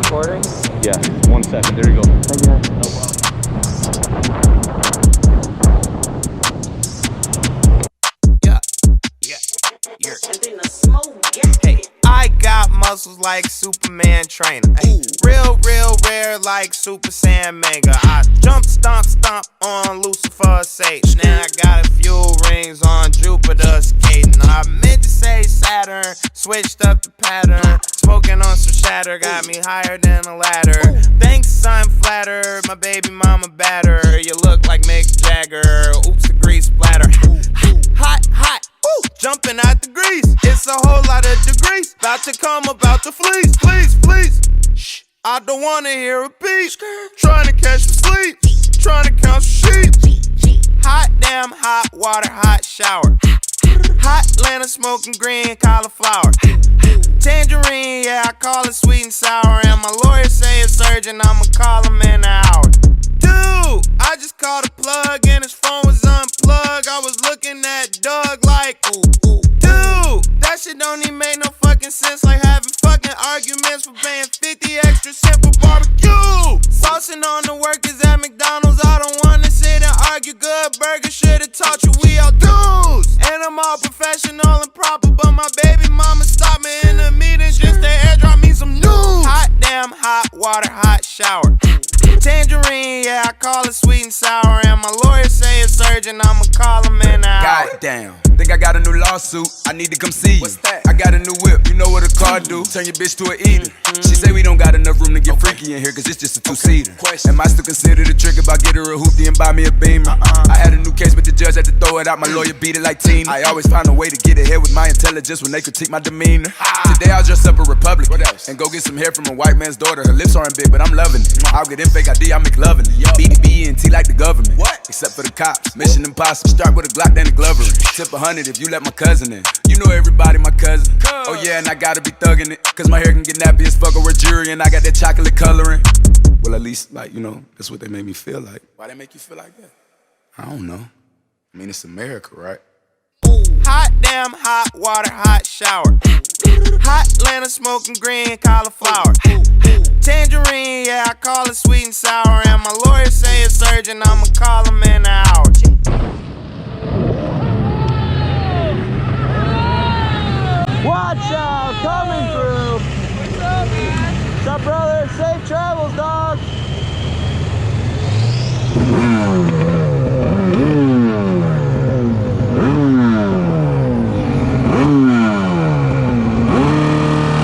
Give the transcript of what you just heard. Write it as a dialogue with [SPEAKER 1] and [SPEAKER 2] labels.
[SPEAKER 1] Recording?
[SPEAKER 2] Yeah, 1 second. There you go.
[SPEAKER 1] Thank you.
[SPEAKER 2] No problem.
[SPEAKER 3] Hey, I got muscles like Superman trainer. Ay, real rare like Super Saiyan Mega. I jump, stomp on Lucifer's stage. Now I got a few rings on Jupiter skating. I meant to say Saturn, switched up the pattern. Smoking on some shatter, got me higher than a ladder. Thanks, I'm flattered, my baby mama batter. You look like Mick Jagger, oops, the grease splatter. Hot, ooh, jumping out the grease. It's a whole lot of degrees, about to come, about to fleece. Please, shh, I don't wanna hear a beat. Trying to catch some sleep, trying to count some sheep. Hot damn, hot water, hot shower. Hot Atlanta smoking green cauliflower. Tangerine, yeah, I call it sweet and sour. And my lawyer say it's urgent, I'ma call him in an hour. Dude, I just called a plug and his phone was unplugged. I was looking at Doug like, ooh. Dude, that shit don't even make no fucking sense. Like having fucking arguments for paying 50 extra cents for barbecue. Saucing on the workers at McDonald's. I don't wanna sit and argue. Good burger should've taught you we all dudes. And I'm all professional and proper, but my baby mama stopped me in the meeting just to airdrop me some news. Hot damn, hot water, hot shower. Tangerine, yeah, I call it sweet and sour. And my lawyer say it's urgent, I'ma call him in an hour.
[SPEAKER 4] Goddamn, think I got a new lawsuit, I need to come see you.
[SPEAKER 3] What's that?
[SPEAKER 4] I got a new whip, you know what a car do? Turn your bitch to an eater. She say we don't got enough room to get freaky in here, cause it's just a two-seater. Am I still considered a trick if I get her a hoopty and buy me a Beamer? I had a new case, but the judge had to throw it out, my lawyer beat it like Tina. I always find a way to get ahead with my intelligence when they critique my demeanor. Today I'll dress up a Republican, what else? And go get some hair from a white man's daughter. Her lips aren't big, but I'm loving it. I'll get in fake ID, I'm McLovin' it. BDB&T like the government. What? Except for the cops. Mission impossible. Start with a Glock, then a Glover. Tip 100 if you let my cousin in. You know everybody, my cousin. Oh yeah, and I gotta be thugging it, cause my hair can get nappy as fuck over jury, and I got that chocolate coloring. Well, at least, like, you know, that's what they made me feel like. Why they make you feel like that? I don't know. I mean, it's America, right?
[SPEAKER 3] Hot damn, hot water, hot shower. Hot Atlanta smoking green cauliflower. Tangerine, yeah, I call it sweet and sour. And my lawyer say it's urgent, I'ma call him in an hour.
[SPEAKER 1] Watch out, coming through. What's up, brother? Safe travels, dog.